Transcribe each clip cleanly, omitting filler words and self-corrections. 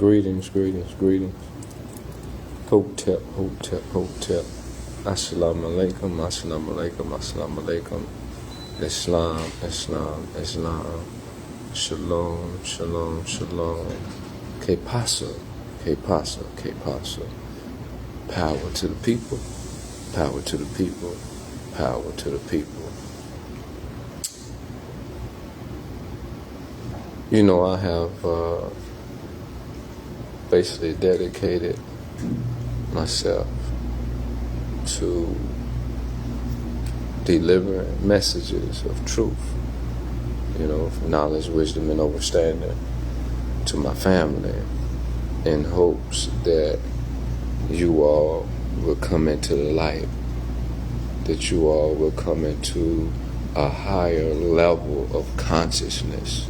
Greetings. Hotep. Assalamu alaikum. Islam. Shalom. Que pasa. Power to the people. You know, I have basically dedicated myself to delivering messages of truth, you know, of knowledge, wisdom, and understanding to my family in hopes that you all will come into the light, that you all will come into a higher level of consciousness.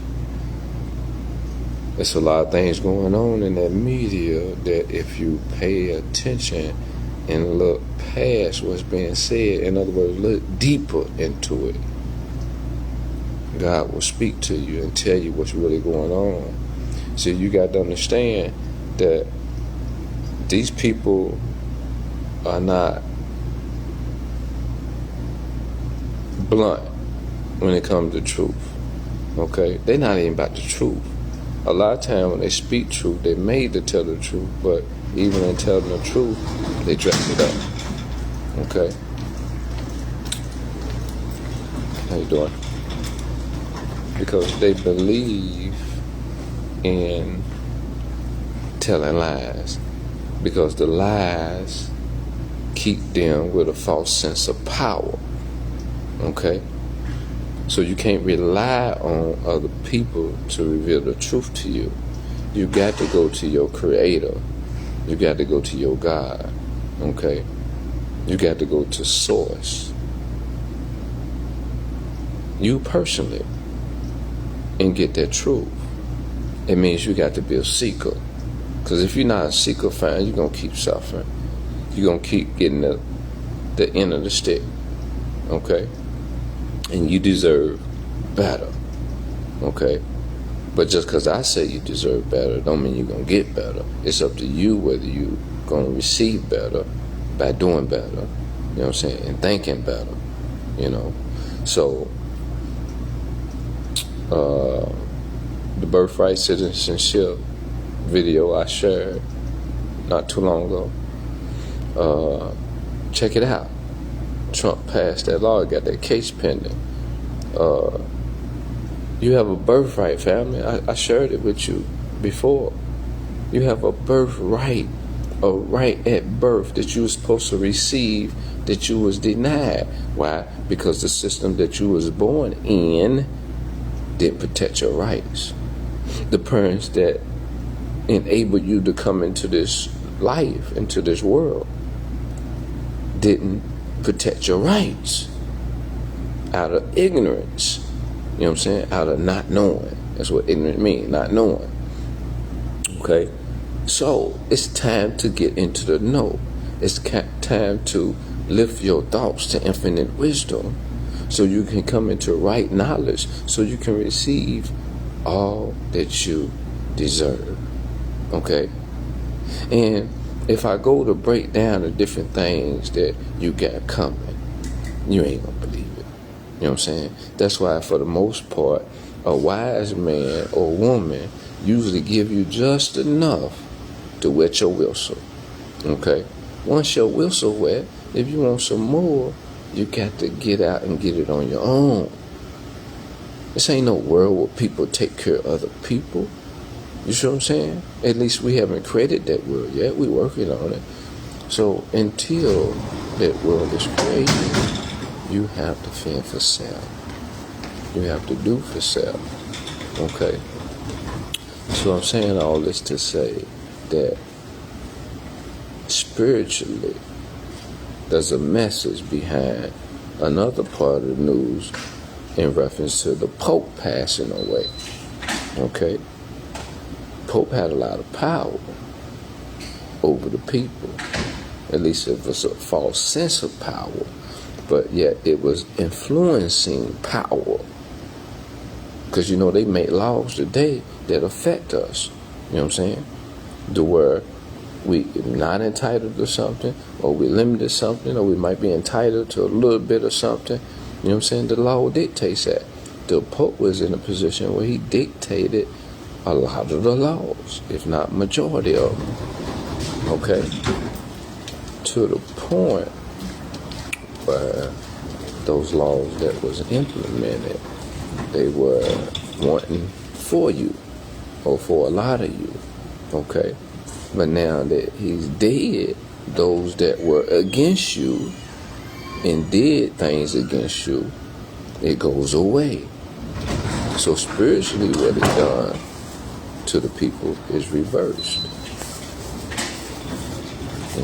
There's a lot of things going on in that media that if you pay attention and look past what's being said, in other words, look deeper into it, God will speak to you and tell you what's really going on. So you got to understand that these people are not blunt when it comes to truth. Okay? They're not even about the truth. A lot of times when they speak truth, they're made to tell the truth, but even in telling the truth, they dress it up. Okay? How you doing? Because they believe in telling lies. Because the lies keep them with a false sense of power. Okay? So you can't rely on other people to reveal the truth to you. You got to go to your Creator. You got to go to your God. Okay? You got to go to Source. You personally. And get that truth. It means you got to be a seeker. Because if you're not a seeker fan, you're going to keep suffering. You're going to keep getting the end of the stick. Okay? And you deserve better. Okay? But just because I say you deserve better don't mean you're going to get better. It's up to you whether you're going to receive better by doing better. You know what I'm saying? And thinking better. You know? So, the birthright citizenship video I shared not too long ago, check it out. Trump passed that law, got that case pending. You have a birthright, family. I shared it with you before. You have a birthright, a right at birth that you were supposed to receive that you was denied. Why? Because the system that you was born in didn't protect your rights. The parents that enabled you to come into this life, into this world, didn't protect your rights out of ignorance. You know what I'm saying? Out of not knowing. That's what ignorant means, not knowing. Okay? So, it's time to get into the know. It's time to lift your thoughts to infinite wisdom so you can come into right knowledge, so you can receive all that you deserve. Okay? And if I go to break down the different things that you got coming, you ain't gonna believe it. You know what I'm saying? That's why, for the most part, a wise man or woman usually give you just enough to wet your whistle. Okay? Once your whistle wet, if you want some more, you got to get out and get it on your own. This ain't no world where people take care of other people. You see what I'm saying? At least we haven't created that world yet. We're working on it. So until that world is created, you have to fend for self. You have to do for self. Okay? So I'm saying all this to say that spiritually, there's a message behind another part of the news in reference to the Pope passing away. Okay? Pope had a lot of power over the people. At least it was a false sense of power, but yet it was influencing power. Because, you know, they make laws today that affect us. You know what I'm saying? to where we not entitled to something, or we limited something, or we might be entitled to a little bit of something. You know what I'm saying? The law dictates that. The Pope was in a position where he dictated a lot of the laws, if not majority of them. Okay? To the point where those laws that was implemented, they were wanting for you, or for a lot of you. Okay? But now that he's dead, those that were against you and did things against you, it goes away. So spiritually, what it's done to the people is reversed.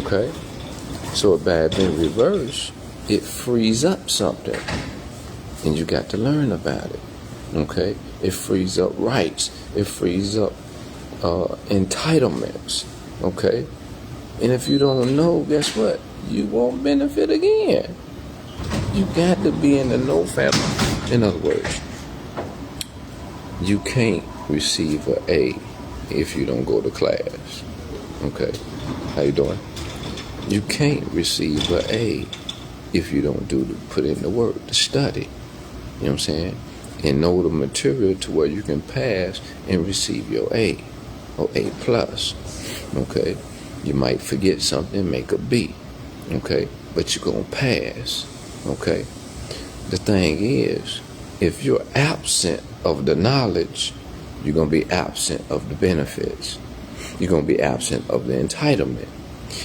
Okay? So by being reversed, it frees up something. And you got to learn about it. Okay? It frees up rights. It frees up entitlements. Okay? And if you don't know, guess what? You won't benefit again. You got to be in the know family. In other words, you can't receive an A if you don't go to class. Okay? How you doing? You can't receive an A if you don't put in the work to study. You know what I'm saying? And know the material to where you can pass and receive your A or A+. Okay? You might forget something, make a B. Okay? But you're going to pass. Okay? The thing is, if you're absent of the knowledge, you're going to be absent of the benefits. You're going to be absent of the entitlement.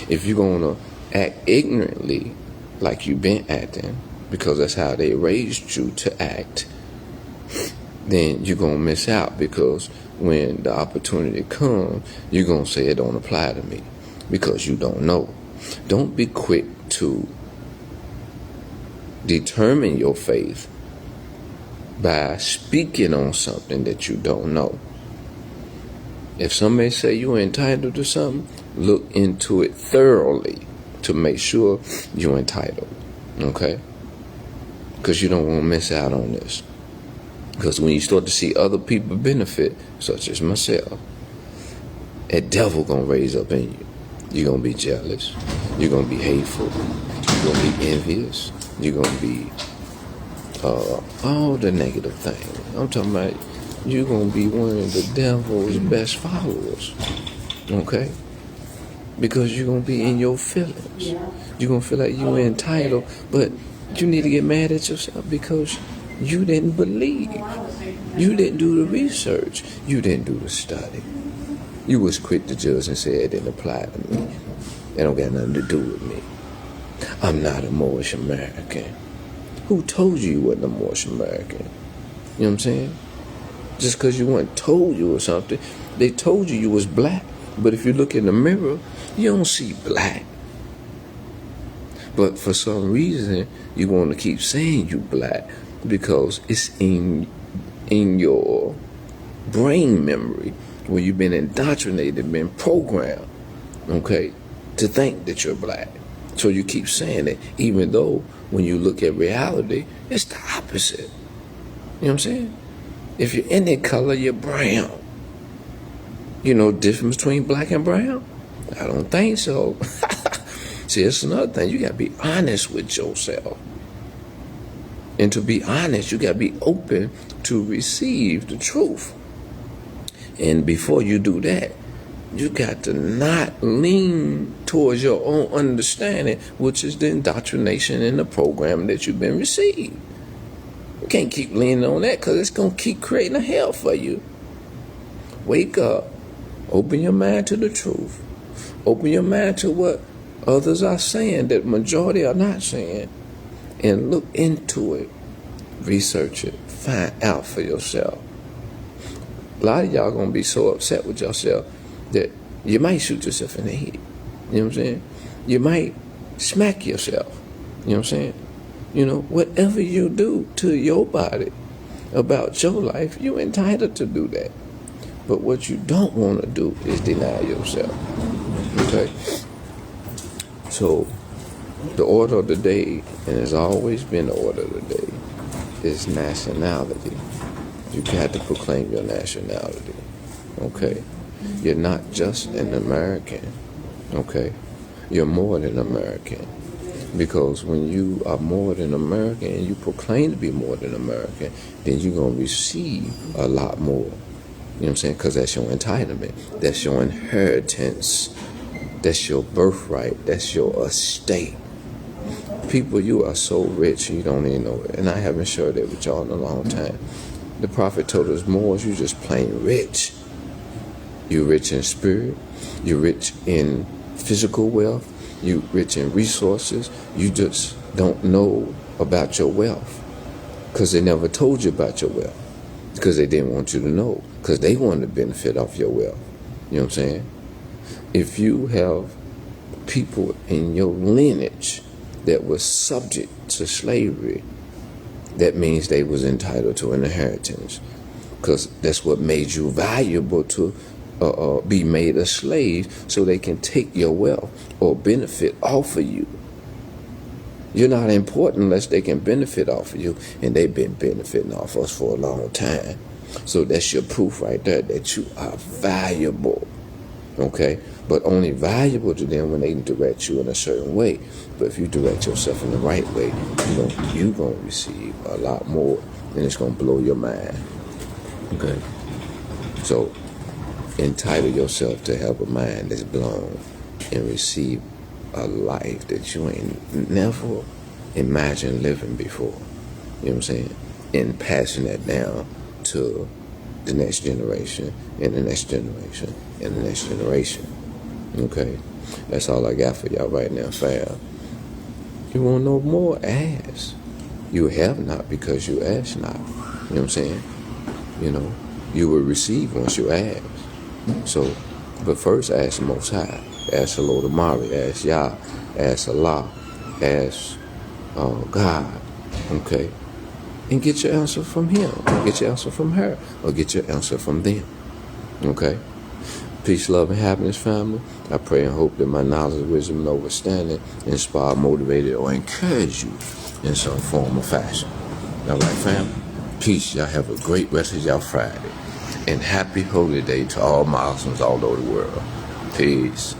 If you're going to act ignorantly like you've been acting, because that's how they raised you to act, then you're going to miss out, because when the opportunity comes, you're going to say it don't apply to me because you don't know. Don't be quick to determine your faith by speaking on something that you don't know. If somebody say you're entitled to something, look into it thoroughly to make sure you're entitled. Okay? Because you don't want to miss out on this. Because when you start to see other people benefit, such as myself, a devil going to raise up in you. You're going to be jealous. You're going to be hateful. You're going to be envious. You're going to be all the negative things. I'm talking about you're going to be one of the devil's best followers. Okay? Because you're going to be in your feelings. You're going to feel like you're entitled, but you need to get mad at yourself because you didn't believe. You didn't do the research. You didn't do the study. You was quick to judge and say it didn't apply to me. It don't got nothing to do with me. I'm not a Moorishe American. Who told you wasn't a Moorishe American? You know what I'm saying? Just because you weren't told you or something, they told you was black. But if you look in the mirror, you don't see black. But for some reason, you want to keep saying you black because it's in your brain memory where you've been indoctrinated, been programmed, okay, to think that you're black. So you keep saying it, even though when you look at reality, it's the opposite. You know what I'm saying? If you're any color, you're brown. You know the difference between black and brown? I don't think so. See, it's another thing. You got to be honest with yourself. And to be honest, you got to be open to receive the truth. And before you do that, you got to not lean towards your own understanding, which is the indoctrination and the program that you've been received. You can't keep leaning on that because it's going to keep creating a hell for you. Wake up. Open your mind to the truth. Open your mind to what others are saying that majority are not saying. And look into it. Research it. Find out for yourself. A lot of y'all going to be so upset with yourself that you might shoot yourself in the head. You know what I'm saying? You might smack yourself. You know what I'm saying? You know, whatever you do to your body about your life, you're entitled to do that. But what you don't want to do is deny yourself. Okay? So, the order of the day, and has always been the order of the day, is nationality. You got to proclaim your nationality. Okay? You're not just an American, okay? You're more than American. Because when you are more than American and you proclaim to be more than American, then you're going to receive a lot more. You know what I'm saying? Because that's your entitlement. That's your inheritance. That's your birthright. That's your estate. People, you are so rich you don't even know it. And I haven't shared that with y'all in a long time. The prophet told us, Moors, you just plain rich. You're rich in spirit. You're rich in physical wealth. You're rich in resources. You just don't know about your wealth. Because they never told you about your wealth. Because they didn't want you to know. Because they wanted to benefit off your wealth. You know what I'm saying? If you have people in your lineage that was subject to slavery, that means they was entitled to an inheritance. Because that's what made you valuable to be made a slave, so they can take your wealth or benefit off of you. You're not important unless they can benefit off of you, and they've been benefiting off us for a long time. So that's your proof right there that you are valuable, okay? But only valuable to them when they direct you in a certain way. But if you direct yourself in the right way, you're going to receive a lot more, and it's going to blow your mind, okay? So entitle yourself to have a mind that's blown and receive a life that you ain't never imagined living before. You know what I'm saying? And passing that down to the next generation and the next generation and the next generation. Okay? That's all I got for y'all right now, fam. You want to know more? Ask. You have not because you ask not. You know what I'm saying? You will receive once you ask. So, but first ask the Most High. Ask the Lord Amari. Ask Yah. Ask Allah. Ask God. Okay? And get your answer from him. Or get your answer from her. Or get your answer from them. Okay? Peace, love, and happiness, family. I pray and hope that my knowledge, wisdom, and understanding inspire, motivated, or encourage you in some form or fashion. All right, family? Peace. Y'all have a great rest of y'all Friday. And happy holy day to all Muslims all over the world. Peace.